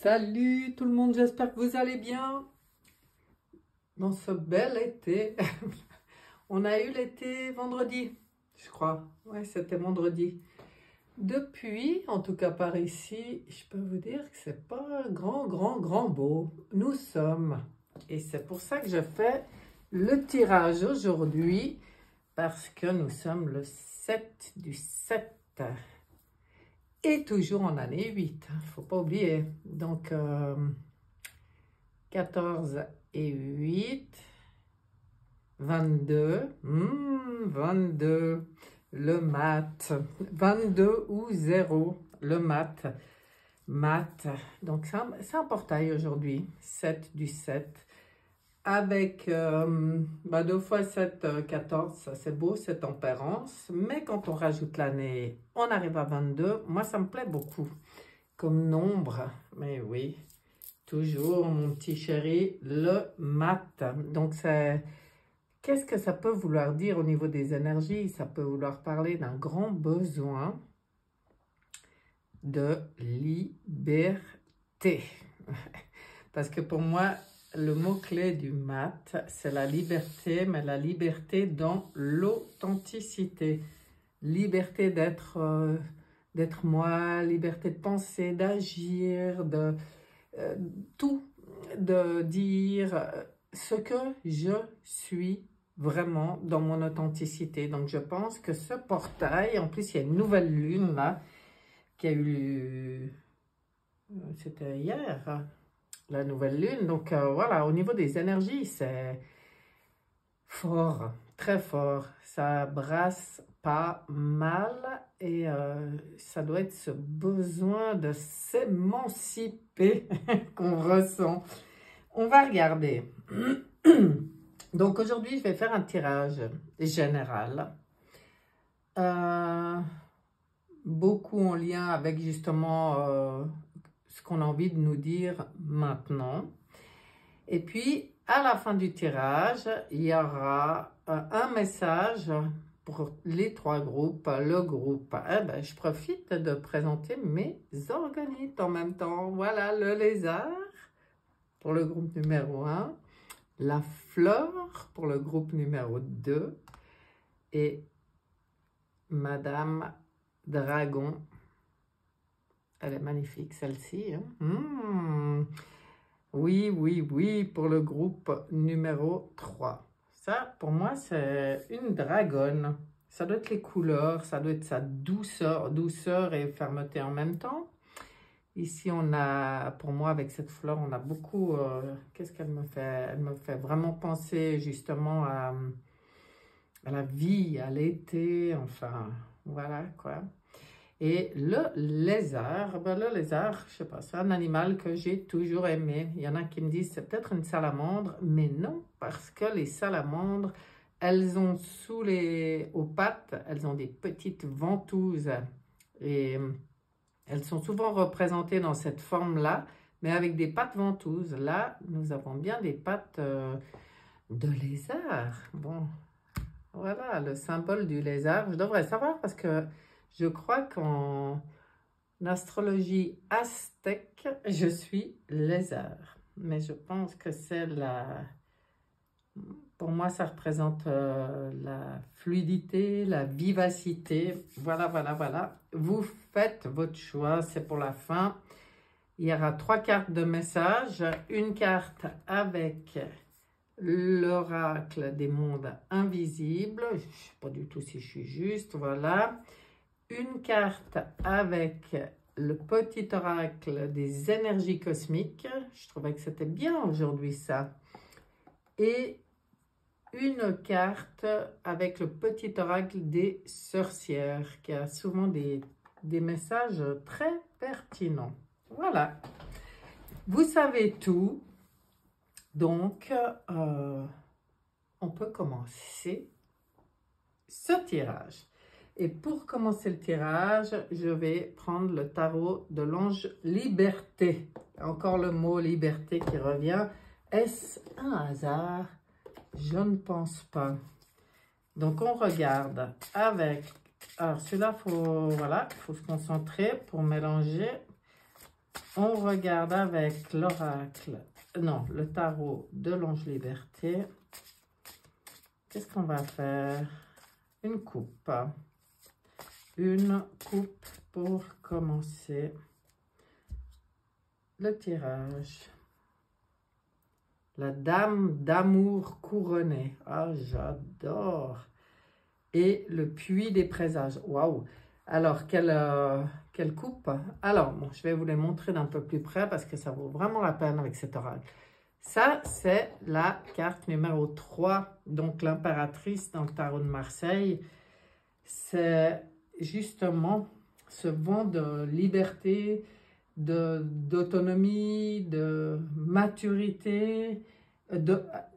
Salut tout le monde, j'espère que vous allez bien dans ce bel été. On a eu l'été vendredi, je crois. Ouais, c'était vendredi. Depuis, en tout cas par ici, je peux vous dire que c'est pas grand beau. Nous sommes. Et c'est pour ça que je fais le tirage aujourd'hui, parce que nous sommes le 7 du 7. Et toujours en année 8, faut pas oublier. Donc, 14 et 8, 22, 22, le mat, 22 ou 0, le mat, donc c'est un portail aujourd'hui, 7 du 7, avec 2 fois 7, 14, ça c'est beau, c'est tempérance, mais quand on rajoute l'année, on arrive à 22, moi ça me plaît beaucoup, comme nombre, mais oui. Toujours, mon petit chéri, le mat. Donc, qu'est-ce que ça peut vouloir dire au niveau des énergies? Ça peut vouloir parler d'un grand besoin de liberté. Parce que pour moi, le mot-clé du mat, c'est la liberté, mais la liberté dans l'authenticité. Liberté d'être moi, liberté de penser, d'agir, tout, de dire ce que je suis vraiment dans mon authenticité. Donc, je pense que ce portail, en plus, il y a une nouvelle lune là, qui a eu, c'était hier, hein, la nouvelle lune. Donc, voilà, au niveau des énergies, c'est fort, très fort. Ça brasse pas mal et ça doit être ce besoin de s'émanciper qu'on ressent. On va regarder. Donc aujourd'hui, je vais faire un tirage général. Beaucoup en lien avec justement ce qu'on a envie de nous dire maintenant. Et puis, à la fin du tirage, il y aura un message pour les 3 groupes. Le groupe, je profite de présenter mes organites en même temps. Voilà, le lézard pour le groupe numéro 1, la fleur pour le groupe numéro 2 et Madame Dragon. Elle est magnifique celle-ci. Hein? Oui, pour le groupe numéro 3. Ça, pour moi, c'est une dragonne. Ça doit être les couleurs, ça doit être sa douceur et fermeté en même temps. Ici, on a, pour moi, avec cette fleur, on a beaucoup... qu'est-ce qu'elle me fait? Elle me fait vraiment penser justement à la vie, à l'été, enfin, voilà quoi. Et le lézard, le lézard, je sais pas, c'est un animal que j'ai toujours aimé. Il y en a qui me disent c'est peut-être une salamandre, mais non, parce que les salamandres, elles ont aux pattes, elles ont des petites ventouses. Et elles sont souvent représentées dans cette forme-là, mais avec des pattes ventouses. Là, nous avons bien des pattes de lézard. Bon, voilà, le symbole du lézard. Je devrais savoir parce que je crois qu'en astrologie aztèque, je suis lézard. Mais je pense que c'est pour moi, ça représente la fluidité, la vivacité. Voilà. Vous faites votre choix, c'est pour la fin. Il y aura 3 cartes de message. Une carte avec l'oracle des mondes invisibles. Je ne sais pas du tout si je suis juste, voilà. Une carte avec le petit oracle des énergies cosmiques. Je trouvais que c'était bien aujourd'hui ça. Et une carte avec le petit oracle des sorcières qui a souvent des messages très pertinents. Voilà. Vous savez tout. Donc, on peut commencer ce tirage. Et pour commencer le tirage, je vais prendre le tarot de l'ange Liberté. Encore le mot liberté qui revient. Est-ce un hasard? Je ne pense pas. Donc, on regarde avec... Alors, celui-là, faut se concentrer pour mélanger. On regarde avec l'oracle, non, le tarot de l'Ange Liberté. Qu'est-ce qu'on va faire? Une coupe. Une coupe pour commencer le tirage. La dame d'amour couronnée. Ah, j'adore. Et le puits des présages. Waouh! Alors, quelle coupe? Alors, bon, je vais vous les montrer d'un peu plus près parce que ça vaut vraiment la peine avec cet oracle. Ça, c'est la carte numéro 3, donc l'impératrice dans le tarot de Marseille. C'est justement ce vent de liberté, d'autonomie, de maturité,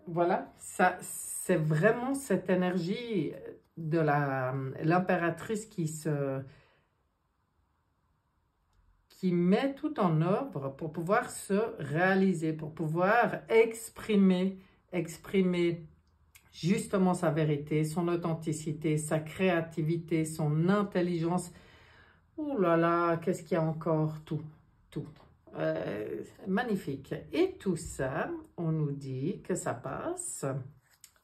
voilà, ça, c'est vraiment cette énergie de l'impératrice qui met tout en œuvre pour pouvoir se réaliser, pour pouvoir exprimer justement sa vérité, son authenticité, sa créativité, son intelligence. Ouh là là, qu'est-ce qu'il y a encore? Tout. Magnifique. Et tout ça, on nous dit que ça passe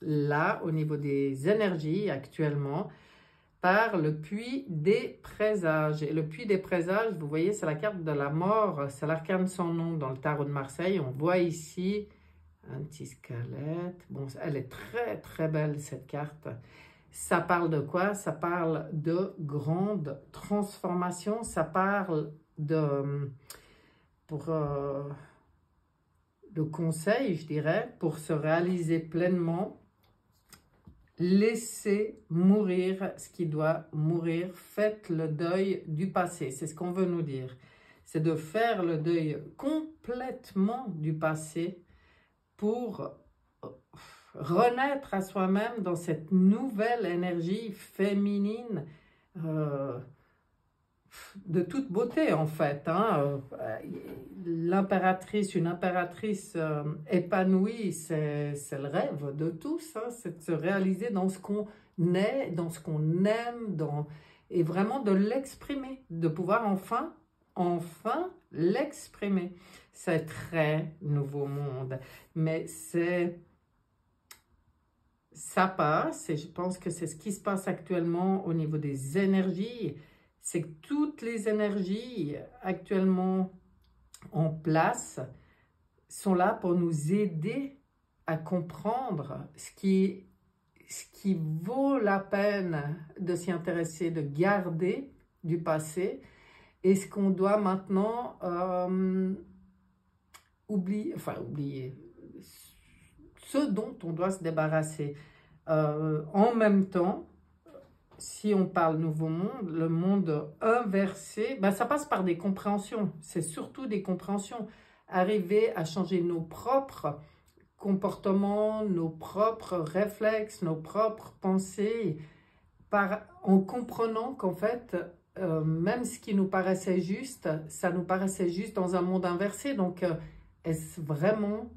là, au niveau des énergies actuellement, par le puits des présages. Et le puits des présages, vous voyez, c'est la carte de la mort, c'est l'arcane sans nom dans le tarot de Marseille. On voit ici un petit squelette. Bon, elle est très très belle cette carte. Ça parle de quoi? Ça parle de grande transformation. Ça parle de conseil, je dirais, pour se réaliser pleinement. Laissez mourir ce qui doit mourir. Faites le deuil du passé. C'est ce qu'on veut nous dire. C'est de faire le deuil complètement du passé pour renaître à soi-même dans cette nouvelle énergie féminine de toute beauté en fait. L'impératrice, une impératrice épanouie, c'est le rêve de tous, c'est de se réaliser dans ce qu'on est, dans ce qu'on aime, et vraiment de l'exprimer, de pouvoir enfin l'exprimer. C'est très nouveau monde, mais ça passe, et je pense que c'est ce qui se passe actuellement au niveau des énergies. C'est que toutes les énergies actuellement en place sont là pour nous aider à comprendre ce qui vaut la peine de s'y intéresser, de garder du passé, et ce qu'on doit maintenant oublier, ce dont on doit se débarrasser. En même temps, si on parle nouveau monde, le monde inversé, ça passe par des compréhensions. C'est surtout des compréhensions. Arriver à changer nos propres comportements, nos propres réflexes, nos propres pensées, en comprenant qu'en fait, même ce qui nous paraissait juste, ça nous paraissait juste dans un monde inversé. Donc, est-ce vraiment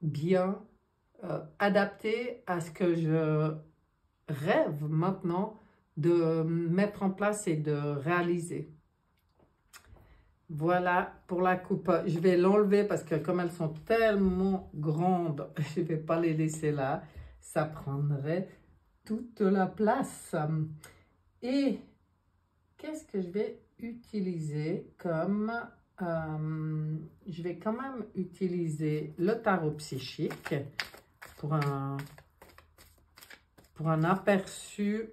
bien adapté à ce que je rêve maintenant de mettre en place et de réaliser? Voilà pour la coupe. Je vais l'enlever parce que comme elles sont tellement grandes, je ne vais pas les laisser là. Ça prendrait toute la place. Et qu'est-ce que je vais utiliser comme... je vais quand même utiliser le tarot psychique pour un aperçu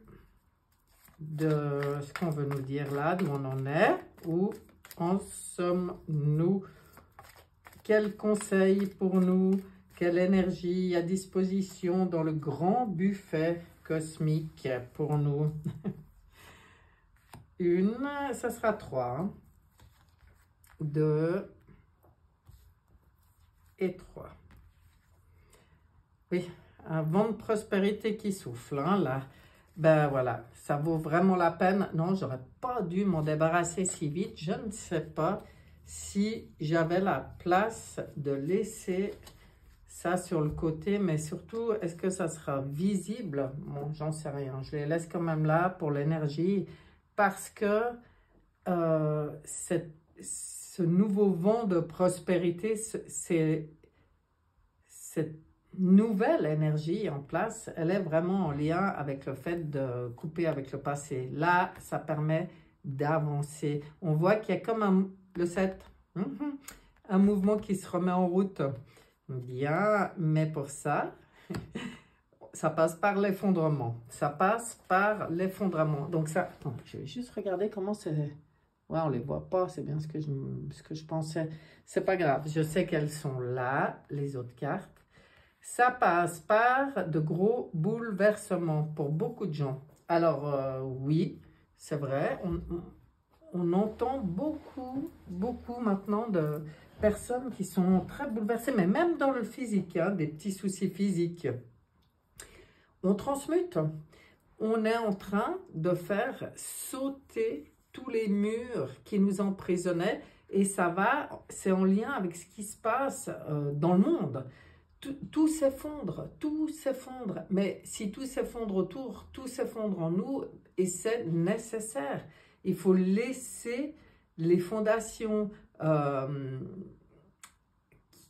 de ce qu'on veut nous dire là, d'où on en est, où en sommes-nous, quel conseil pour nous, quelle énergie à disposition dans le grand buffet cosmique pour nous. Ça sera 3, 2 et 3. Oui, un vent de prospérité qui souffle, là. Ben voilà, ça vaut vraiment la peine. Non, j'aurais pas dû m'en débarrasser si vite. Je ne sais pas si j'avais la place de laisser ça sur le côté, mais surtout, est-ce que ça sera visible? Bon, j'en sais rien. Je les laisse quand même là pour l'énergie, parce que ce ce nouveau vent de prospérité, cette nouvelle énergie en place, elle est vraiment en lien avec le fait de couper avec le passé. Là, ça permet d'avancer. On voit qu'il y a comme le 7, un mouvement qui se remet en route. Bien, mais pour ça, ça passe par l'effondrement. Ça passe par l'effondrement. Donc ça, attends, je vais juste regarder comment c'est. Ouais, on les voit pas, c'est bien ce que je pensais. C'est pas grave, je sais qu'elles sont là, les autres cartes. Ça passe par de gros bouleversements pour beaucoup de gens. Alors, oui, c'est vrai, on entend beaucoup maintenant de personnes qui sont très bouleversées, mais même dans le physique, hein, des petits soucis physiques. On transmute. On est en train de faire sauter tous les murs qui nous emprisonnaient et c'est en lien avec ce qui se passe dans le monde. Tout s'effondre, mais si tout s'effondre autour, tout s'effondre en nous et c'est nécessaire. Il faut laisser les fondations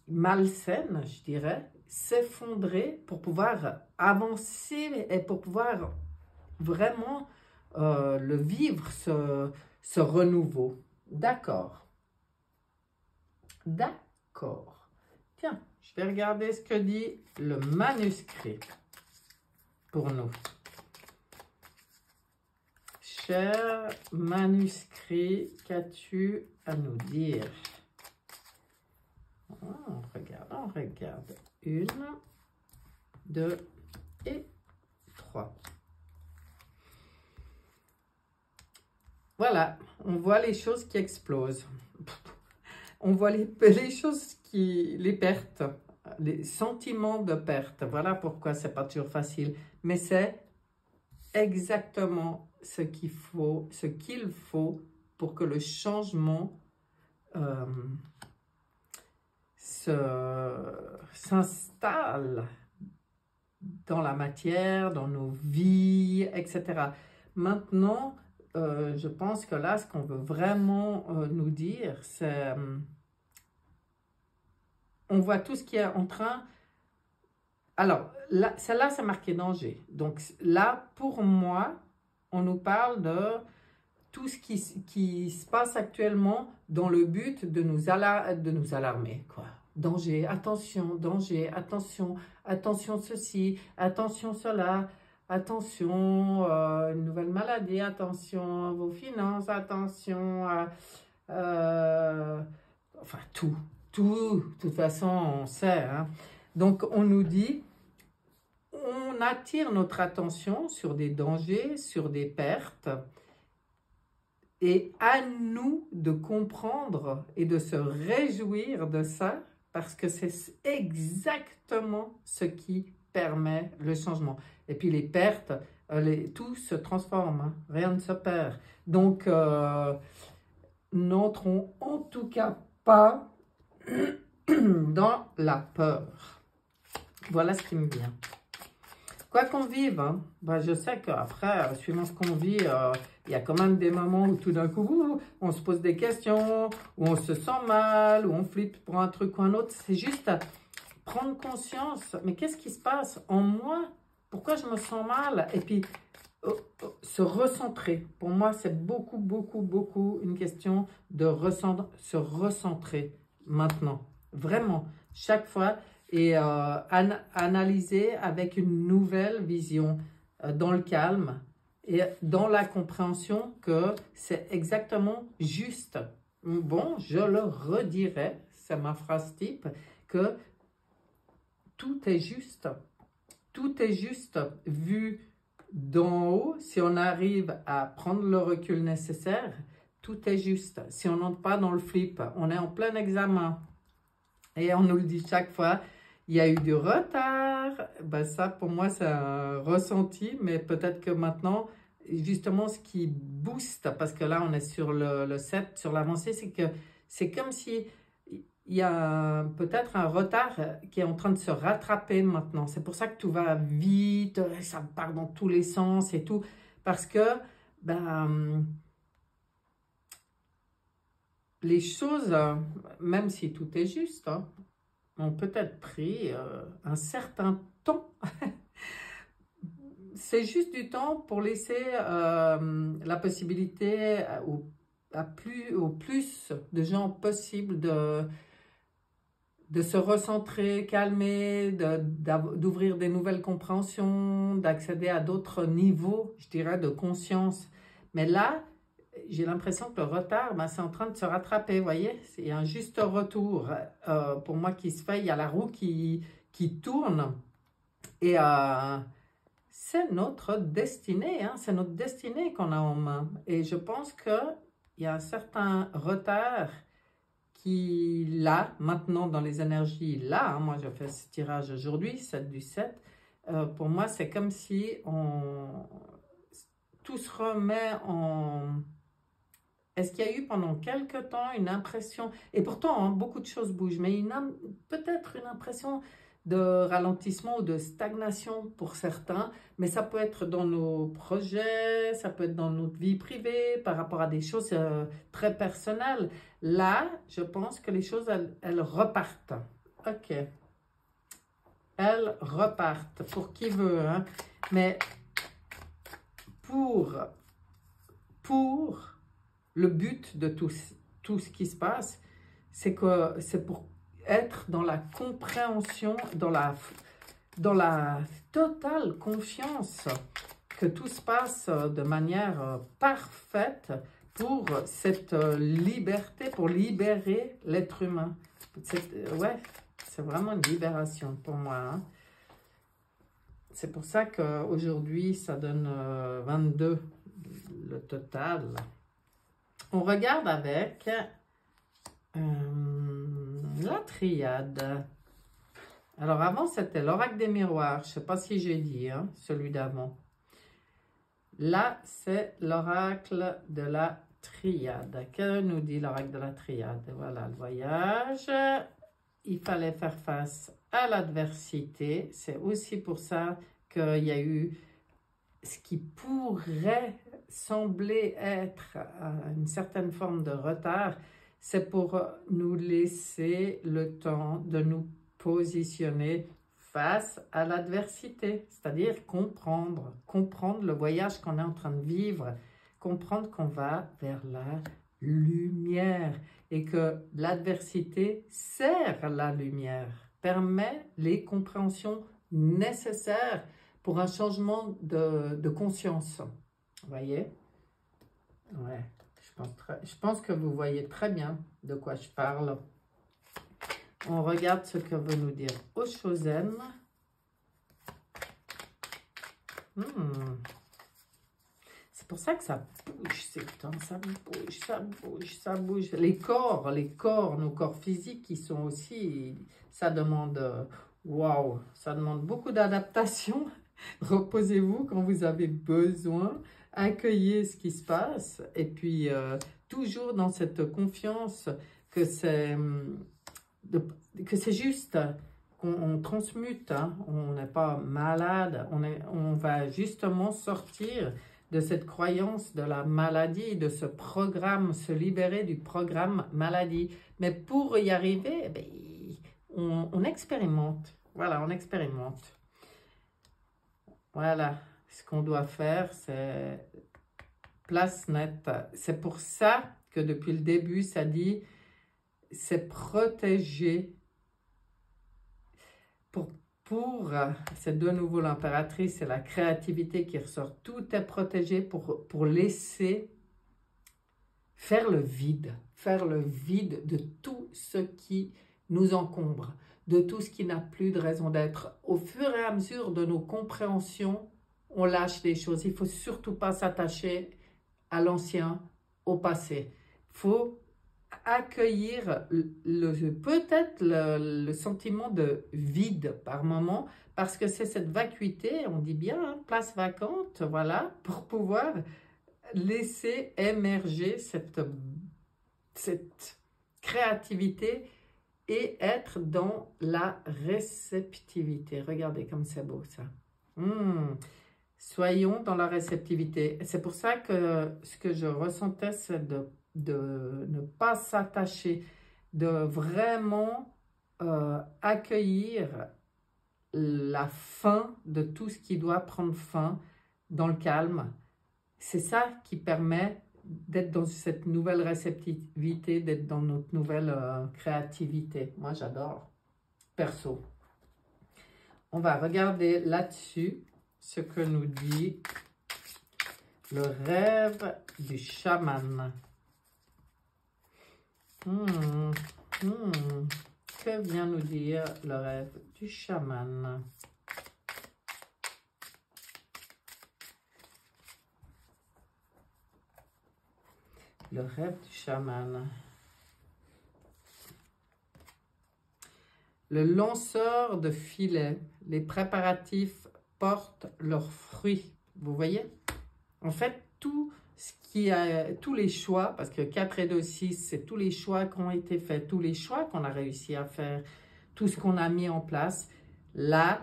malsaines, je dirais, s'effondrer pour pouvoir avancer et pour pouvoir vraiment le vivre, ce renouveau. D'accord. D'accord. Tiens, je vais regarder ce que dit le manuscrit pour nous. Cher manuscrit, qu'as-tu à nous dire? On regarde. 1, 2 et 3. Voilà, on voit les choses qui explosent. On voit les choses les pertes, les sentiments de perte. Voilà pourquoi c'est pas toujours facile. Mais c'est exactement ce qu'il faut pour que le changement s'installe dans la matière, dans nos vies, etc. Maintenant, je pense que là, ce qu'on veut vraiment nous dire, c'est... on voit tout ce qui est en train... Alors, celle-là, c'est marqué danger. Donc là, pour moi, on nous parle de tout ce qui se passe actuellement dans le but de nous alarmer, quoi. Danger, attention, attention ceci, attention cela, attention, une nouvelle maladie, attention vos finances, attention enfin tout, de toute façon on sait, hein. Donc on nous dit, on attire notre attention sur des dangers, sur des pertes, et à nous de comprendre et de se réjouir de ça, parce que c'est exactement ce qui permet le changement. Et puis les pertes, tout se transforme, hein, rien ne se perd. Donc, n'entrons en tout cas pas dans la peur. Voilà ce qui me vient. Quoi qu'on vive, hein, ben je sais qu'après, suivant ce qu'on vit, il y a quand même des moments où tout d'un coup, on se pose des questions, où on se sent mal, où on flippe pour un truc ou un autre. C'est juste prendre conscience, mais qu'est-ce qui se passe en moi? Pourquoi je me sens mal? Et puis, se recentrer. Pour moi, c'est beaucoup une question de se recentrer maintenant. Vraiment, chaque fois. Et analyser avec une nouvelle vision, dans le calme et dans la compréhension que c'est exactement juste. Bon, je le redirai, c'est ma phrase type, que tout est juste vu d'en haut. Si on arrive à prendre le recul nécessaire, tout est juste. Si on n'entre pas dans le flip, on est en plein examen. Et on nous le dit chaque fois, il y a eu du retard. Ben ça, pour moi, c'est un ressenti, mais peut-être que maintenant, justement, ce qui booste, parce que là, on est sur le 7, sur l'avancée, c'est que c'est comme si il y a peut-être un retard qui est en train de se rattraper maintenant. C'est pour ça que tout va vite, ça part dans tous les sens et tout, parce que, ben... les choses, même si tout est juste, hein, ont peut-être pris un certain temps. C'est juste du temps pour laisser la possibilité au plus de gens possible de se recentrer, calmer, d'ouvrir des nouvelles compréhensions, d'accéder à d'autres niveaux, je dirais, de conscience. Mais là, j'ai l'impression que le retard, ben, c'est en train de se rattraper, vous voyez? C'est un juste retour pour moi qui se fait. Il y a la roue qui tourne et c'est notre destinée, hein? C'est notre destinée qu'on a en main. Et je pense qu'il y a un certain retard qui, là, maintenant, dans les énergies, là, hein, moi, je fais ce tirage aujourd'hui, 7 du 7, pour moi, c'est comme si tout se remet en... Est-ce qu'il y a eu pendant quelque temps une impression, et pourtant, hein, beaucoup de choses bougent, mais peut-être une impression de ralentissement ou de stagnation pour certains, mais ça peut être dans nos projets, ça peut être dans notre vie privée, par rapport à des choses très personnelles. Là, je pense que les choses, elles repartent. Ok. Elles repartent, pour qui veut, hein. Mais pour le but de tout ce qui se passe, c'est pour être dans la compréhension, dans la totale confiance que tout se passe de manière parfaite pour cette liberté, pour libérer l'être humain. Ouais, c'est vraiment une libération pour moi, hein. C'est pour ça qu'aujourd'hui, ça donne 22, le total. On regarde avec la triade. Alors avant, c'était l'oracle des miroirs. Je ne sais pas si j'ai dit, hein, celui d'avant. Là, c'est l'oracle de la triade. Que nous dit l'oracle de la triade? Voilà, le voyage. Il fallait faire face à l'adversité. C'est aussi pour ça qu'il y a eu ce qui pourrait sembler être une certaine forme de retard. C'est pour nous laisser le temps de nous positionner face à l'adversité, c'est-à-dire comprendre le voyage qu'on est en train de vivre, comprendre qu'on va vers la lumière et que l'adversité sert la lumière, permet les compréhensions nécessaires pour un changement de conscience. Vous voyez? Ouais, je pense que vous voyez très bien de quoi je parle. On regarde ce que veut nous dire Oshozen. C'est pour ça que ça bouge, c'est temps, ça bouge, ça bouge, ça bouge. Les corps, nos corps physiques qui sont aussi, ça demande, waouh, ça demande beaucoup d'adaptation. Reposez-vous quand vous avez besoin, accueillez ce qui se passe et puis toujours dans cette confiance que c'est juste, qu'on transmute, hein. On n'est pas malade, on va justement sortir de cette croyance de la maladie, de ce programme, se libérer du programme maladie. Mais pour y arriver, eh bien, on expérimente. Voilà, on expérimente. Voilà, ce qu'on doit faire, c'est place nette. C'est pour ça que depuis le début, ça dit, c'est protéger. C'est de nouveau l'impératrice, c'est la créativité qui ressort. Tout est protégé pour laisser faire le vide de tout ce qui nous encombre, de tout ce qui n'a plus de raison d'être. Au fur et à mesure de nos compréhensions, on lâche des choses. Il ne faut surtout pas s'attacher à l'ancien, au passé. Il faut accueillir peut-être le sentiment de vide par moment, parce que c'est cette vacuité, on dit bien, hein, place vacante, voilà, pour pouvoir laisser émerger cette créativité et être dans la réceptivité. Regardez comme c'est beau ça. Soyons dans la réceptivité. C'est pour ça que ce que je ressentais, c'est de de ne pas s'attacher, de vraiment accueillir la fin de tout ce qui doit prendre fin dans le calme. C'est ça qui permet d'être dans cette nouvelle réceptivité, d'être dans notre nouvelle créativité. Moi, j'adore, perso. On va regarder là-dessus ce que nous dit le rêve du chaman. Que vient nous dire le rêve du chaman? Le rêve du chaman. Le lanceur de filets. Les préparatifs portent leurs fruits. Vous voyez? En fait, tous les choix, parce que 4 et 2, 6, c'est tous les choix qui ont été faits, tous les choix qu'on a réussi à faire, tout ce qu'on a mis en place. Là,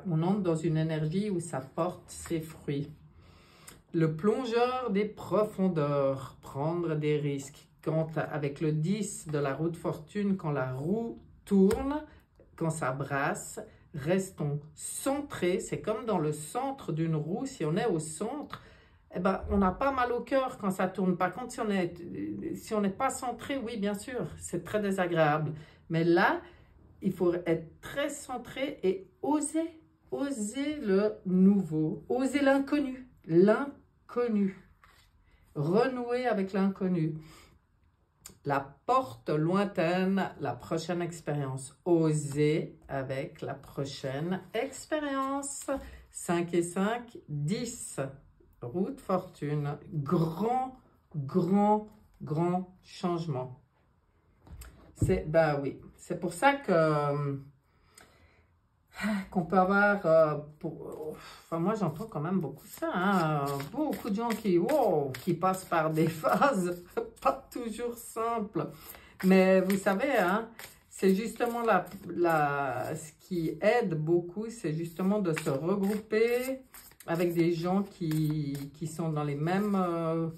on entre dans une énergie où ça porte ses fruits. Le plongeur des profondeurs, prendre des risques. Quand, avec le 10 de la roue de fortune, quand la roue tourne, quand ça brasse, restons centrés. C'est comme dans le centre d'une roue. Si on est au centre, eh ben, on n'a pas mal au cœur quand ça tourne. Par contre, si on n'est pas centré, oui, bien sûr, c'est très désagréable. Mais là, il faut être très centré et oser le nouveau, oser l'inconnu, renouer avec l'inconnu. La porte lointaine, la prochaine expérience. Oser avec la prochaine expérience. 5 et 5, 10. Roue de fortune. Grand changement. Ben oui, c'est pour ça que qu'on peut avoir, enfin moi j'entends quand même beaucoup ça, hein, beaucoup de gens qui passent par des phases pas toujours simples, mais vous savez, hein, c'est justement ce qui aide beaucoup, c'est justement de se regrouper avec des gens qui sont dans les mêmes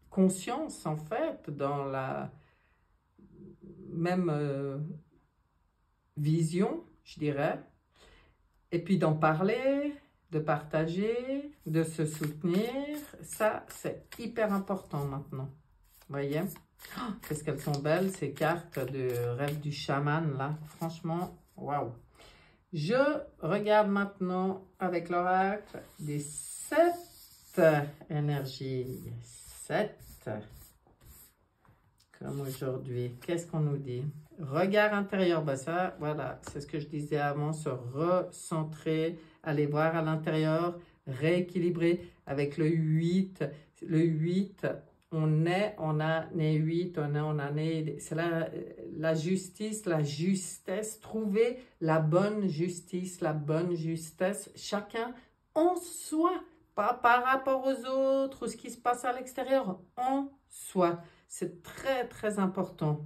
consciences en fait, dans la même vision, je dirais. Et puis d'en parler, de partager, de se soutenir, ça c'est hyper important maintenant. Vous voyez? Oh, qu'est-ce qu'elles sont belles ces cartes de rêve du chaman là. Franchement, waouh. Je regarde maintenant avec l'oracle des 7 énergies. 7. Comme aujourd'hui. Qu'est-ce qu'on nous dit? Regard intérieur, ben ça, voilà, c'est ce que je disais avant, se recentrer, aller voir à l'intérieur, rééquilibrer avec le 8. Le 8, on a né 8, on a né, c'est la justice, la justesse, trouver la bonne justice, la bonne justesse, chacun en soi, pas par rapport aux autres ou ce qui se passe à l'extérieur, en soi. C'est très important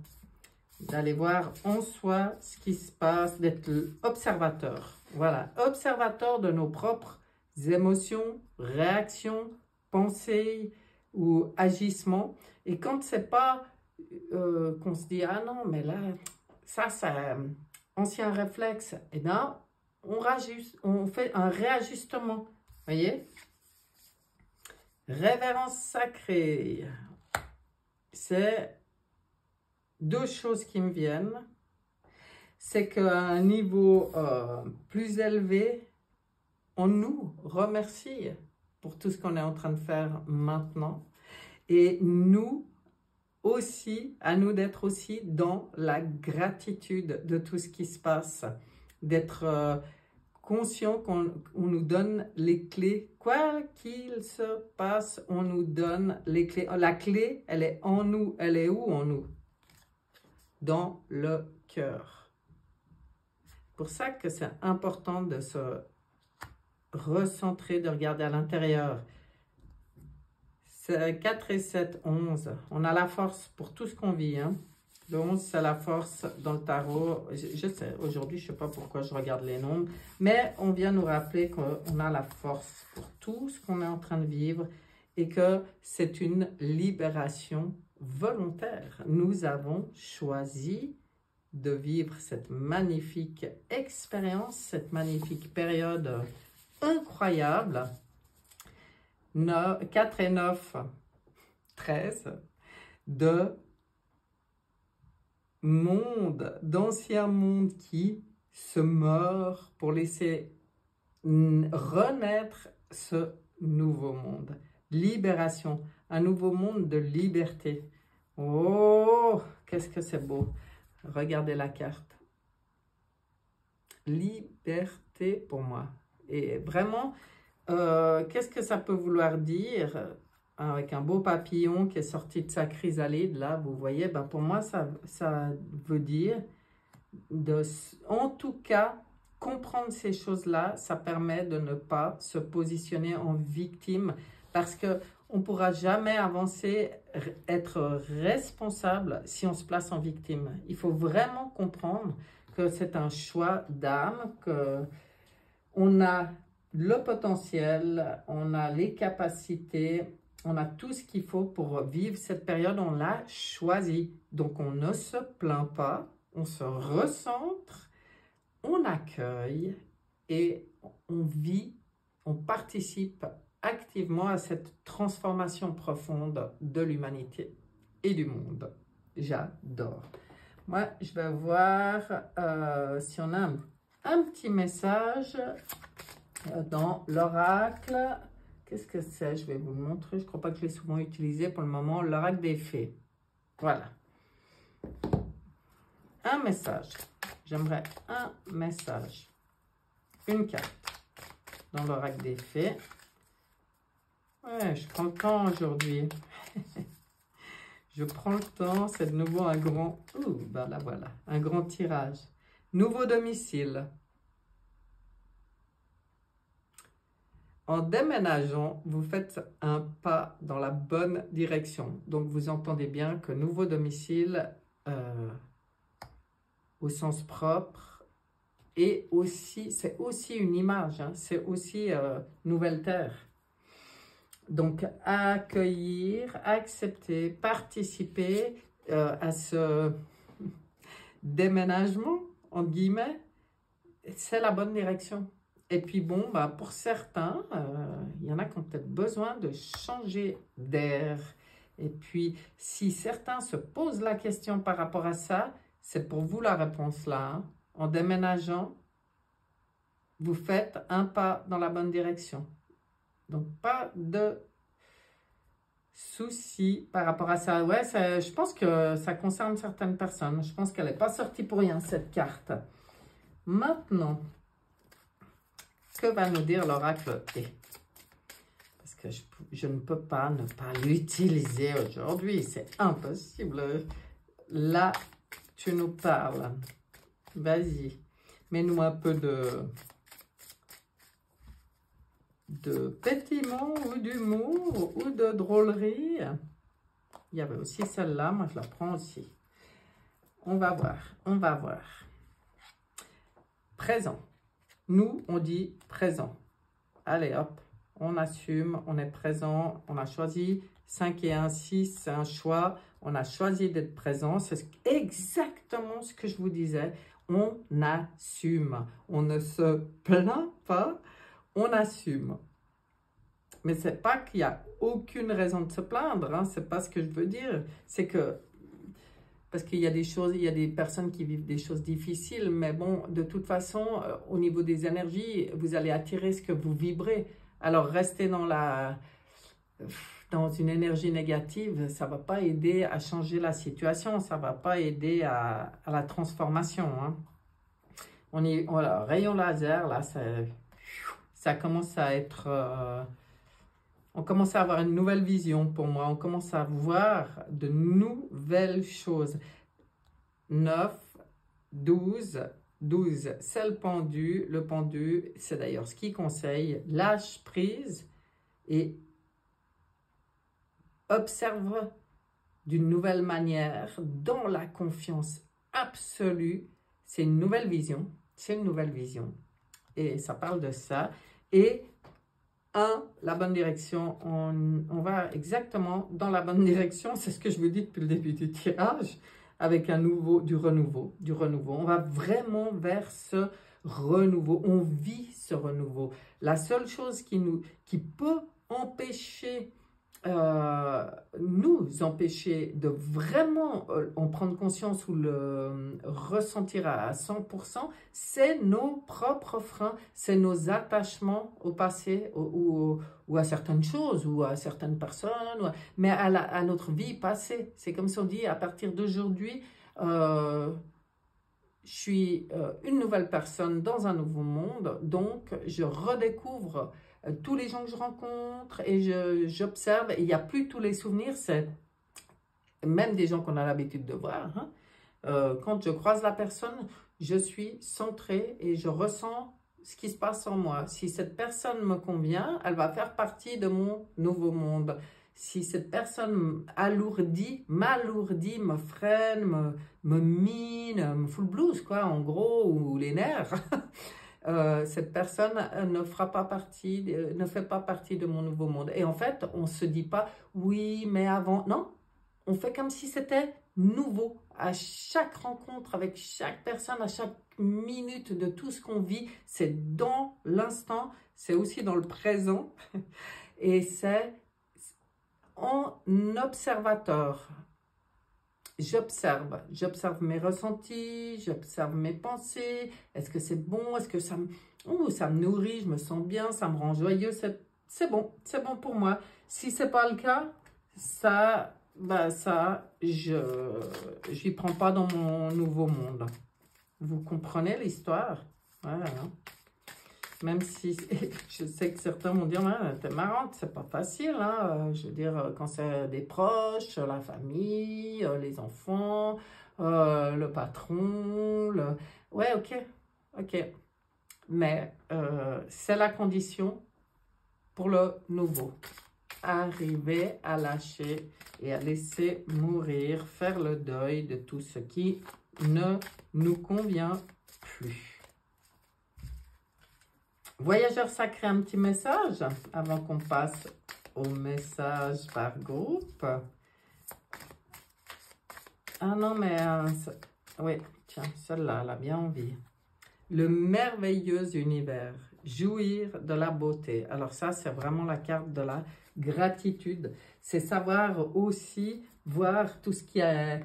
d'aller voir en soi ce qui se passe, d'être observateur. Voilà, observateur de nos propres émotions, réactions, pensées ou agissements. Et quand c'est pas qu'on se dit « Ah non, mais là, ça c'est ancien réflexe », et bien, on fait un réajustement. Vous voyez? Révérence sacrée. C'est 2 choses qui me viennent. C'est qu'à un niveau plus élevé, on nous remercie pour tout ce qu'on est en train de faire maintenant. Et nous aussi, à nous d'être aussi dans la gratitude de tout ce qui se passe. D'être conscient qu'on nous donne les clés. Quoi qu'il se passe, on nous donne les clés. La clé, elle est en nous. Elle est où en nous? Dans le cœur. C'est pour ça que c'est important de se recentrer, de regarder à l'intérieur. C'est 4 et 7, 11. On a la force pour tout ce qu'on vit. Hein. Le 11, c'est la force dans le tarot. Je sais, aujourd'hui, je ne sais pas pourquoi je regarde les nombres, mais on vient nous rappeler qu'on a la force pour tout ce qu'on est en train de vivre et que c'est une libération volontaire. Nous avons choisi de vivre cette magnifique expérience, cette magnifique période incroyable. 4 et 9, 13, de monde, d'ancien monde qui se meurt pour laisser renaître ce nouveau monde. Libération, un nouveau monde de liberté. Oh, qu'est-ce que c'est beau. Regardez la carte. Liberté pour moi. Et vraiment, qu'est-ce que ça peut vouloir dire? Avec un beau papillon qui est sorti de sa chrysalide, là, vous voyez, ben pour moi, ça veut dire, en tout cas, comprendre ces choses-là, ça permet de ne pas se positionner en victime, parce qu'on ne pourra jamais avancer, être responsable si on se place en victime. Il faut vraiment comprendre que c'est un choix d'âme, qu'on a le potentiel, on a les capacités, on a tout ce qu'il faut pour vivre cette période, on l'a choisi. Donc on ne se plaint pas, on se recentre, on accueille et on vit, on participe activement à cette transformation profonde de l'humanité et du monde. J'adore. Moi, je vais voir si on a un petit message dans l'oracle. Qu'est-ce que c'est? Je vais vous le montrer. Je ne crois pas que je l'ai souvent utilisé pour le moment. L'oracle des fées. Voilà. Un message. J'aimerais un message. Une carte dans l'oracle des fées. Ouais, je prends le temps aujourd'hui. Je prends le temps. C'est de nouveau un grand... Ouh, ben là voilà. Un grand tirage. Nouveau domicile. En déménageant, vous faites un pas dans la bonne direction. Donc, vous entendez bien que nouveau domicile, au sens propre, et aussi, c'est aussi une image, hein, c'est aussi nouvelle terre. Donc, accueillir, accepter, participer à ce déménagement, entre guillemets, c'est la bonne direction. Et puis bon, bah pour certains, il y en a qui ont peut-être besoin de changer d'air. Et puis, si certains se posent la question par rapport à ça, c'est pour vous la réponse là. Hein. En déménageant, vous faites un pas dans la bonne direction. Donc, pas de soucis par rapport à ça. Ouais, je pense que ça concerne certaines personnes. Je pense qu'elle n'est pas sortie pour rien, cette carte. Maintenant... Que va nous dire l'oracle T? Parce que je ne peux pas ne pas l'utiliser aujourd'hui. C'est impossible. Là, tu nous parles. Vas-y. Mets-nous un peu de pétillement ou d'humour ou de drôlerie. Il y avait aussi celle-là. Moi, je la prends aussi. On va voir. On va voir. Présent. Nous, on dit présent. Allez, hop, on assume, on est présent, on a choisi 5 et 1, 6, c'est un choix. On a choisi d'être présent. C'est exactement ce que je vous disais. On assume. On ne se plaint pas, on assume. Mais ce n'est pas qu'il n'y a aucune raison de se plaindre. Hein, ce n'est pas ce que je veux dire. C'est que... Parce qu'il y a des choses, il y a des personnes qui vivent des choses difficiles, mais bon, de toute façon, au niveau des énergies, vous allez attirer ce que vous vibrez. Alors, rester dans une énergie négative, ça ne va pas aider à changer la situation, ça ne va pas aider à la transformation. Hein. Voilà, rayon laser, là, ça commence à être... on commence à avoir une nouvelle vision pour moi. On commence à voir de nouvelles choses. 9, 12, 12, c'est le pendu. Le pendu, c'est d'ailleurs ce qui conseille. Lâche prise et observe d'une nouvelle manière, dans la confiance absolue. C'est une nouvelle vision. C'est une nouvelle vision. Et ça parle de ça. Et la bonne direction. On va exactement dans la bonne direction. C'est ce que je vous dis depuis le début du tirage, avec du renouveau. On va vraiment vers ce renouveau. On vit ce renouveau. La seule chose qui peut empêcher, nous empêcher de vraiment en prendre conscience ou le ressentir à 100%, c'est nos propres freins, c'est nos attachements au passé ou à certaines choses ou à certaines personnes, mais à notre vie passée. C'est comme si on dit, à partir d'aujourd'hui, je suis une nouvelle personne dans un nouveau monde, donc je redécouvre tous les gens que je rencontre et j'observe. Il n'y a plus tous les souvenirs, c'est même des gens qu'on a l'habitude de voir. Hein. Quand je croise la personne, je suis centrée et je ressens ce qui se passe en moi. Si cette personne me convient, elle va faire partie de mon nouveau monde. Si cette personne m'alourdit, me freine, me mine, me fout le blues, quoi, en gros, ou les nerfs, cette personne ne fait pas partie de mon nouveau monde. Et en fait, on ne se dit pas, oui, mais avant, non, on fait comme si c'était nouveau. À chaque rencontre, avec chaque personne, à chaque minute de tout ce qu'on vit, c'est dans l'instant, c'est aussi dans le présent, et c'est en observateur. J'observe mes ressentis, j'observe mes pensées. Est-ce que c'est bon? Est-ce que ça me nourrit? Je me sens bien, ça me rend joyeux. C'est bon pour moi. Si c'est pas le cas, je n'y prends pas dans mon nouveau monde. Vous comprenez l'histoire? Voilà. Même si je sais que certains vont dire, t'es marrante, c'est pas facile, hein. Je veux dire, quand c'est des proches, la famille, les enfants, le patron, ouais, ok. Mais c'est la condition pour le nouveau. Arriver à lâcher et à laisser mourir, faire le deuil de tout ce qui ne nous convient plus. Voyageur sacré, un petit message avant qu'on passe au message par groupe. Ah non, mais oui, tiens, celle-là, elle a bien envie. Le merveilleux univers, jouir de la beauté. Alors ça, c'est vraiment la carte de la gratitude. C'est savoir aussi voir tout ce qui est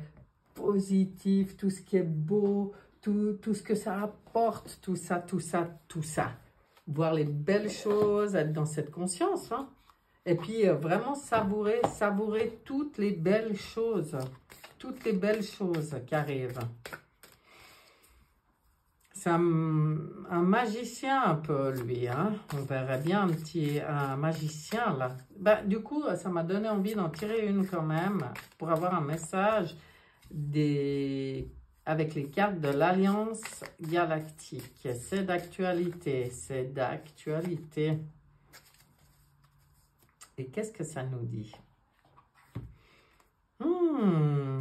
positif, tout ce qui est beau, tout ce que ça apporte, tout ça. Voir les belles choses, être dans cette conscience, hein. Et puis vraiment savourer toutes les belles choses qui arrivent. C'est un magicien un peu, lui, hein. On verrait bien un magicien, là. Ben, du coup, ça m'a donné envie d'en tirer une quand même, pour avoir un message avec les cartes de l'Alliance Galactique. C'est d'actualité, Et qu'est-ce que ça nous dit?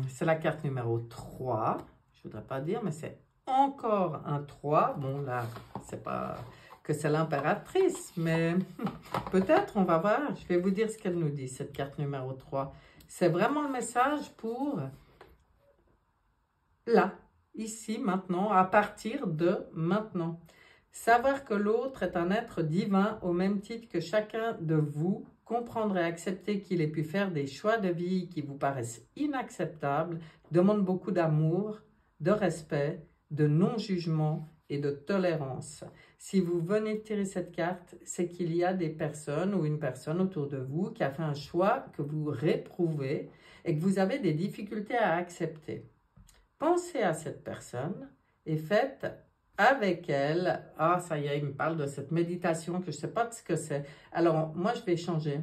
C'est la carte numéro 3. Je ne voudrais pas dire, mais c'est encore un 3. Bon, là, c'est pas que c'est l'impératrice, mais peut-être, on va voir. Je vais vous dire ce qu'elle nous dit, cette carte numéro 3. C'est vraiment le message pour là, ici, maintenant, à partir de maintenant. Savoir que l'autre est un être divin au même titre que chacun de vous, comprendre et accepter qu'il ait pu faire des choix de vie qui vous paraissent inacceptables, demande beaucoup d'amour, de respect, de non-jugement et de tolérance. Si vous venez de tirer cette carte, c'est qu'il y a des personnes ou une personne autour de vous qui a fait un choix que vous réprouvez et que vous avez des difficultés à accepter. Pensez à cette personne et faites avec elle, ça y est, il me parle de cette méditation que je ne sais pas ce que c'est. Alors, moi, je vais changer.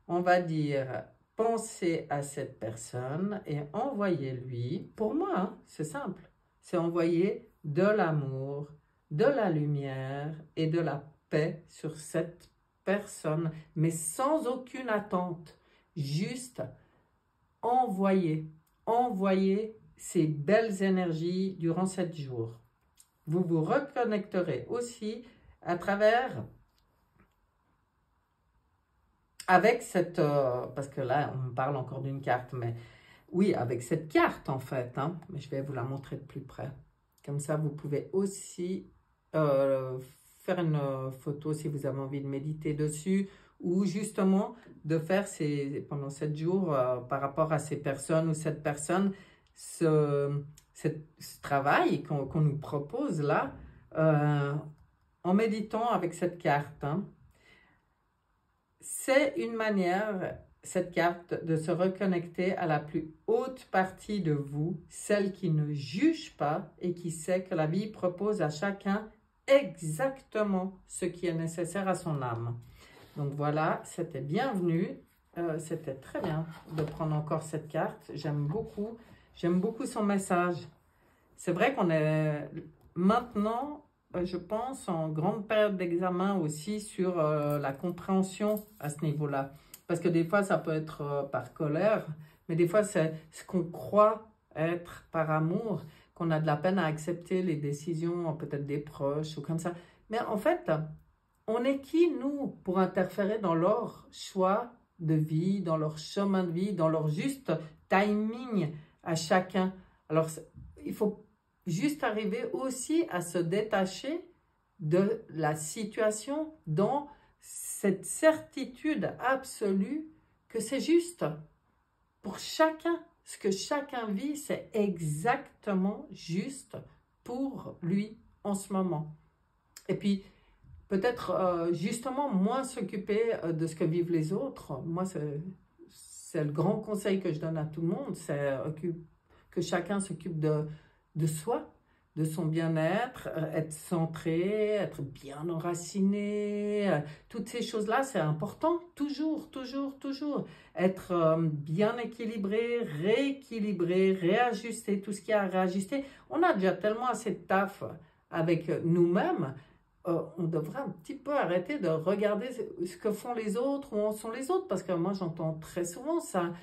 On va dire, pensez à cette personne et envoyez-lui, pour moi, hein, c'est simple, c'est envoyer de l'amour, de la lumière et de la paix sur cette personne, mais sans aucune attente, juste envoyer ces belles énergies durant 7 jours. Vous vous reconnecterez aussi à travers avec cette... parce que là, on parle encore d'une carte, mais oui, avec cette carte en fait, hein, mais je vais vous la montrer de plus près. Comme ça, vous pouvez aussi faire une photo si vous avez envie de méditer dessus ou justement de faire pendant 7 jours par rapport à ces personnes ou cette personne, ce travail qu'on nous propose là, en méditant avec cette carte. Hein. C'est une manière, cette carte, de se reconnecter à la plus haute partie de vous, celle qui ne juge pas et qui sait que la vie propose à chacun exactement ce qui est nécessaire à son âme. Donc voilà, c'était bienvenu. C'était très bien de prendre encore cette carte. J'aime beaucoup son message. C'est vrai qu'on est maintenant, je pense, en grande période d'examen aussi sur la compréhension à ce niveau-là. Parce que des fois, ça peut être par colère, mais des fois, c'est ce qu'on croit être par amour, qu'on a de la peine à accepter les décisions peut-être des proches ou comme ça. Mais en fait, on est qui, nous, pour interférer dans leur choix de vie, dans leur chemin de vie, dans leur juste timing à chacun? Alors, il faut juste arriver aussi à se détacher de la situation dans cette certitude absolue que c'est juste. Pour chacun, ce que chacun vit, c'est exactement juste pour lui en ce moment. Et puis, peut-être justement moins s'occuper de ce que vivent les autres. Moi, c'est le grand conseil que je donne à tout le monde, c'est que chacun s'occupe de soi, de son bien-être, être centré, être bien enraciné. Toutes ces choses-là, c'est important, toujours, toujours, toujours. Être bien équilibré, rééquilibré, réajuster tout ce qu'il y a à réajuster. On a déjà tellement assez de taf avec nous-mêmes. On devrait un petit peu arrêter de regarder ce que font les autres, où en sont les autres, parce que moi j'entends très souvent ça.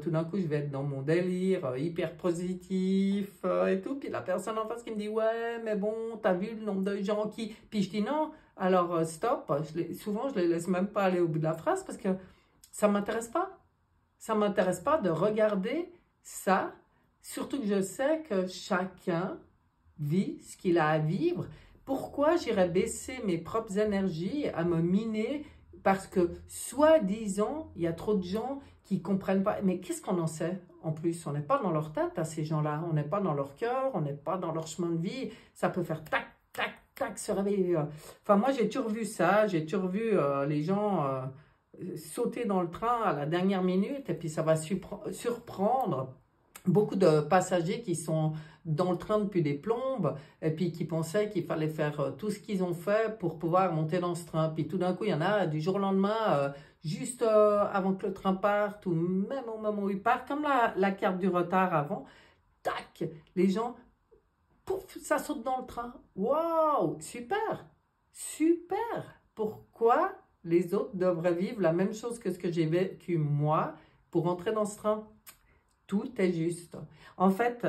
Tout d'un coup je vais être dans mon délire hyper positif et tout, puis la personne en face qui me dit ouais mais bon t'as vu le nombre de gens qui... Puis je dis non, alors stop, souvent je les laisse même pas aller au bout de la phrase parce que ça m'intéresse pas. Ça m'intéresse pas de regarder ça, surtout que je sais que chacun vit ce qu'il a à vivre. Pourquoi j'irais baisser mes propres énergies à me miner parce que, soi-disant, il y a trop de gens qui ne comprennent pas. Mais qu'est-ce qu'on en sait en plus? On n'est pas dans leur tête à ces gens-là. On n'est pas dans leur cœur, on n'est pas dans leur chemin de vie. Ça peut faire tac, tac, tac, se réveiller. Enfin, moi, j'ai toujours vu ça. J'ai toujours vu les gens sauter dans le train à la dernière minute et puis ça va surprendre beaucoup de passagers qui sont dans le train depuis des plombes et puis qui pensaient qu'il fallait faire tout ce qu'ils ont fait pour pouvoir monter dans ce train. Puis tout d'un coup, il y en a du jour au lendemain, juste avant que le train parte ou même au moment où il part, comme la carte du retard avant, tac, les gens, pouf, ça saute dans le train. Waouh, super, super. Pourquoi les autres devraient vivre la même chose que ce que j'ai vécu moi pour entrer dans ce train? Tout est juste. En fait,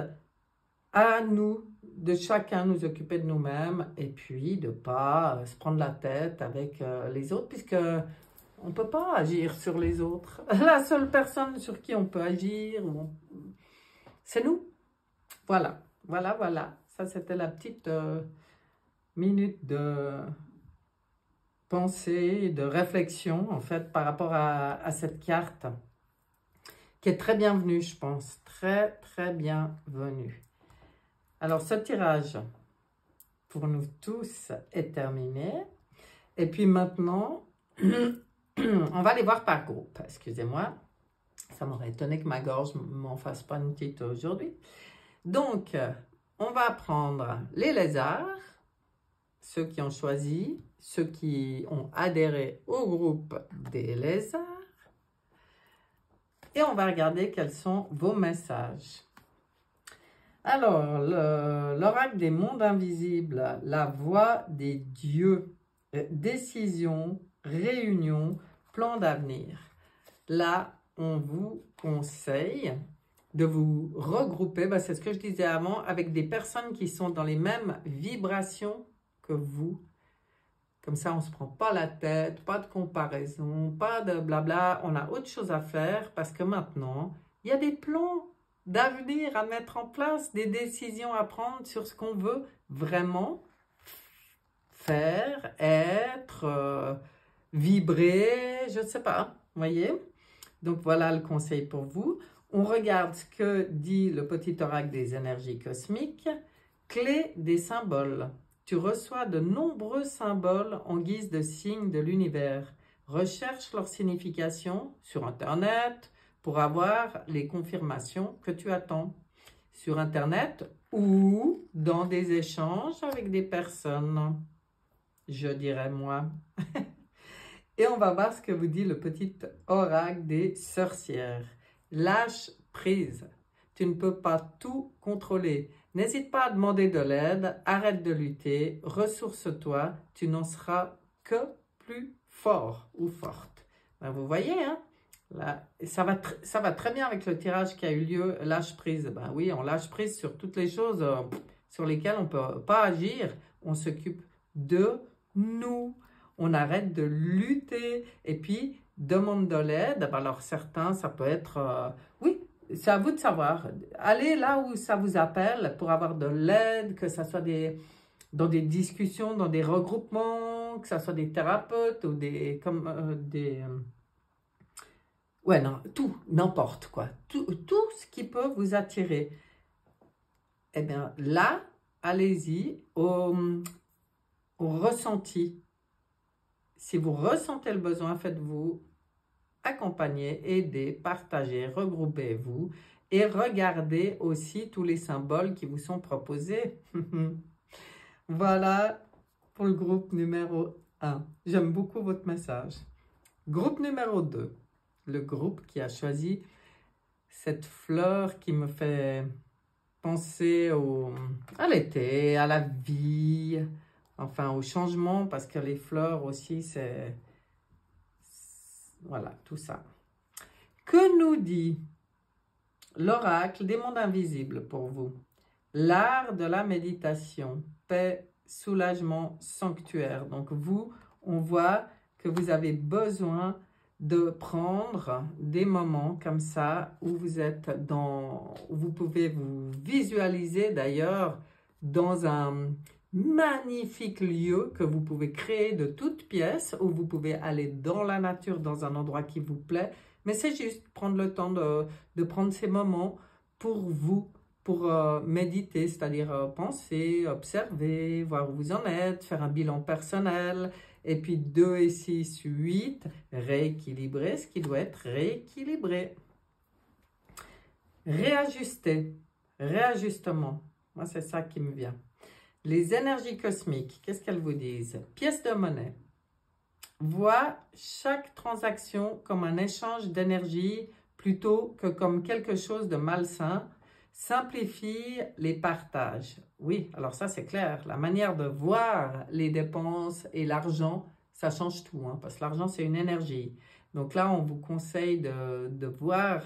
à nous, de chacun nous occuper de nous-mêmes et puis de ne pas se prendre la tête avec les autres puisque on ne peut pas agir sur les autres. La seule personne sur qui on peut agir, c'est nous. Voilà, voilà, voilà. Ça, c'était la petite minute de pensée, de réflexion en fait par rapport à cette carte qui est très bienvenue, je pense. Très, très bienvenue. Alors, ce tirage, pour nous tous, est terminé. Et puis maintenant, on va les voir par groupe. Excusez-moi, ça m'aurait étonné que ma gorge ne m'en fasse pas une petite aujourd'hui. Donc, on va prendre les lézards, ceux qui ont choisi, ceux qui ont adhéré au groupe des lézards. Et on va regarder quels sont vos messages. Alors, l'oracle des mondes invisibles, la voix des dieux, décision, réunion, plan d'avenir. Là, on vous conseille de vous regrouper, c'est ce que je disais avant, avec des personnes qui sont dans les mêmes vibrations que vous. Comme ça, on ne se prend pas la tête, pas de comparaison, pas de blabla. On a autre chose à faire parce que maintenant, il y a des plans d'avenir à mettre en place, des décisions à prendre sur ce qu'on veut vraiment faire, être, vibrer, je ne sais pas, vous voyez? Donc voilà le conseil pour vous. On regarde ce que dit le petit oracle des énergies cosmiques. Clé des symboles. Tu reçois de nombreux symboles en guise de signes de l'univers. Recherche leur signification sur Internet pour avoir les confirmations que tu attends. Sur Internet ou dans des échanges avec des personnes, je dirais moi. Et on va voir ce que vous dit le petit oracle des sorcières. Lâche prise. Tu ne peux pas tout contrôler. N'hésite pas à demander de l'aide, arrête de lutter, ressource-toi, tu n'en seras que plus fort ou forte. Ben vous voyez, hein? Là, ça va très bien avec le tirage qui a eu lieu, lâche prise. Ben oui, on lâche prise sur toutes les choses sur lesquelles on ne peut pas agir. On s'occupe de nous. On arrête de lutter et puis demande de l'aide. Alors certains, ça peut être, oui, c'est à vous de savoir. Allez là où ça vous appelle pour avoir de l'aide, que ce soit dans des discussions, dans des regroupements, que ce soit des thérapeutes ou ouais, non, tout, n'importe quoi. Tout ce qui peut vous attirer. Eh bien là, allez-y au ressenti. Si vous ressentez le besoin, faites-vous accompagner, aider, partager, regroupez-vous et regardez aussi tous les symboles qui vous sont proposés. Voilà pour le groupe numéro 1. J'aime beaucoup votre message. Groupe numéro 2. Le groupe qui a choisi cette fleur qui me fait penser à l'été, à la vie, enfin au changement, parce que les fleurs aussi, c'est... Voilà, tout ça. Que nous dit l'oracle des mondes invisibles pour vous? L'art de la méditation, paix, soulagement, sanctuaire. Donc vous, on voit que vous avez besoin de prendre des moments comme ça où vous êtes où vous pouvez vous visualiser d'ailleurs dans un magnifique lieu que vous pouvez créer de toutes pièces, où vous pouvez aller dans la nature, dans un endroit qui vous plaît, mais c'est juste prendre le temps de prendre ces moments pour vous, pour méditer, c'est-à-dire penser, observer, voir où vous en êtes, faire un bilan personnel, et puis 2 et 6, 8, rééquilibrer ce qui doit être rééquilibré. Réajuster, réajustement, moi c'est ça qui me vient. Les énergies cosmiques, qu'est-ce qu'elles vous disent? Pièce de monnaie. Vois chaque transaction comme un échange d'énergie plutôt que comme quelque chose de malsain. Simplifie les partages. Oui, alors ça c'est clair. La manière de voir les dépenses et l'argent, ça change tout, hein, parce que l'argent c'est une énergie. Donc là, on vous conseille de voir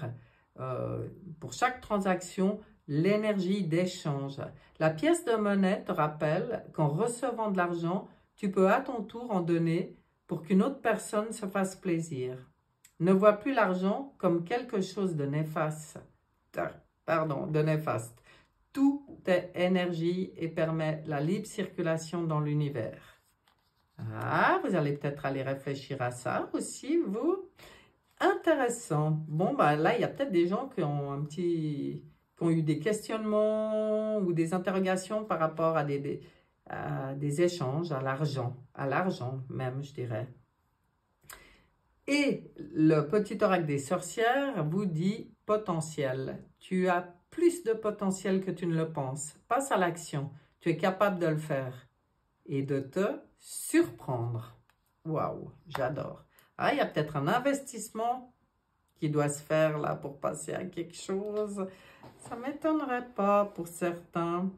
pour chaque transaction l'énergie d'échange. La pièce de monnaie te rappelle qu'en recevant de l'argent, tu peux à ton tour en donner pour qu'une autre personne se fasse plaisir. Ne vois plus l'argent comme quelque chose de néfaste. Tout est énergie et permet la libre circulation dans l'univers. Ah, vous allez peut-être aller réfléchir à ça aussi, vous. Intéressant. Bon, bah là, il y a peut-être des gens qui ont qui ont eu des questionnements ou des interrogations par rapport à des échanges, à l'argent même, je dirais. Et le petit oracle des sorcières vous dit potentiel. Tu as plus de potentiel que tu ne le penses. Passe à l'action. Tu es capable de le faire et de te surprendre. Waouh, j'adore. Ah, il y a peut-être un investissement qui doit se faire là pour passer à quelque chose. Ça ne m'étonnerait pas pour certains.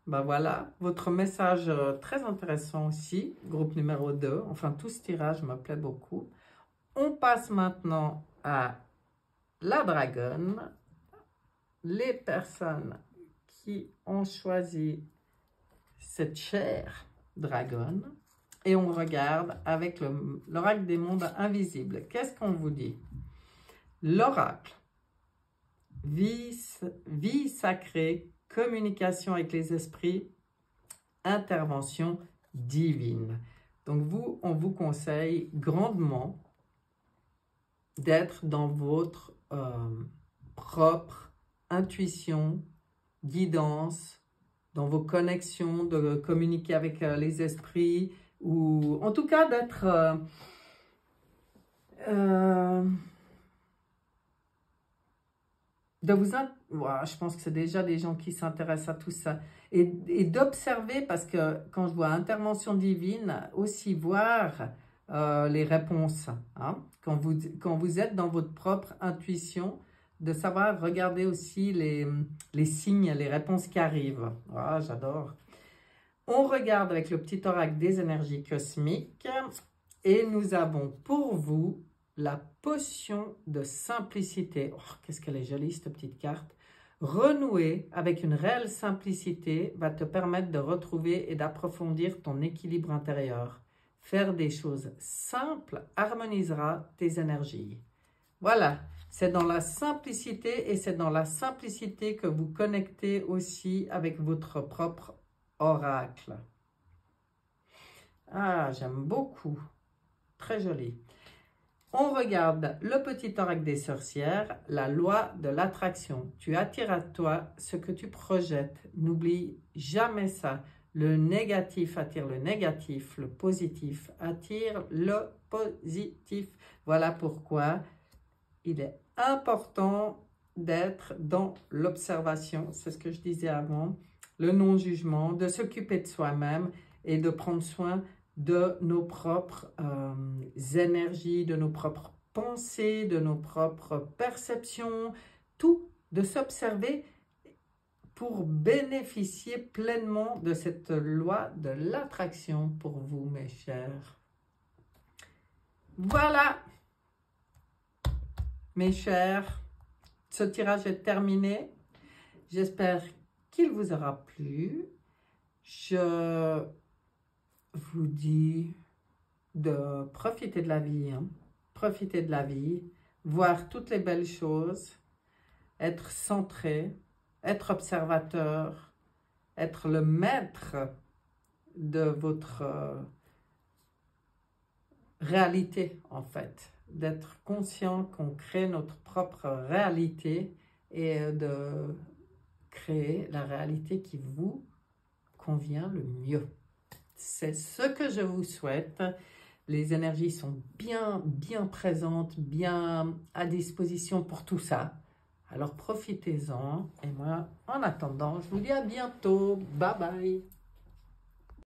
Ben voilà, votre message très intéressant aussi, groupe numéro 2. Enfin, tout ce tirage me plaît beaucoup. On passe maintenant à la dragonne. Les personnes qui ont choisi cette chère dragonne, Et on regarde avec l'oracle des mondes invisibles. Qu'est-ce qu'on vous dit? L'oracle, vie sacrée, communication avec les esprits, intervention divine. Donc vous, on vous conseille grandement d'être dans votre propre intuition, guidance, dans vos connexions, de communiquer avec les esprits, ou en tout cas d'être je pense que c'est déjà des gens qui s'intéressent à tout ça, et d'observer, parce que quand je vois intervention divine, aussi voir les réponses, hein? Quand vous êtes dans votre propre intuition, de savoir regarder aussi les signes, les réponses qui arrivent. Ah, j'adore. On regarde avec le petit oracle des énergies cosmiques et nous avons pour vous la potion de simplicité. Oh, qu'est-ce qu'elle est jolie cette petite carte. Renouer avec une réelle simplicité va te permettre de retrouver et d'approfondir ton équilibre intérieur. Faire des choses simples harmonisera tes énergies. Voilà, c'est dans la simplicité, et c'est dans la simplicité que vous connectez aussi avec votre propre oracle. Ah, j'aime beaucoup. Très joli. On regarde le petit oracle des sorcières, la loi de l'attraction. Tu attires à toi ce que tu projettes. N'oublie jamais ça. Le négatif attire le négatif, le positif attire le positif. Voilà pourquoi il est important d'être dans l'observation. C'est ce que je disais avant. Le non-jugement, de s'occuper de soi-même et de prendre soin de nos propres énergies, de nos propres pensées, de nos propres perceptions, tout, de s'observer pour bénéficier pleinement de cette loi de l'attraction pour vous, mes chers. Voilà, mes chers, ce tirage est terminé. J'espère qu'il vous aura plu. Je vous dis de profiter de la vie, hein. Profiter de la vie, voir toutes les belles choses, être centré, être observateur, être le maître de votre réalité, en fait, d'être conscient qu'on crée notre propre réalité et de créer la réalité qui vous convient le mieux. C'est ce que je vous souhaite. Les énergies sont bien présentes, bien à disposition pour tout ça. Alors profitez-en. Et moi, en attendant, je vous dis à bientôt. Bye bye.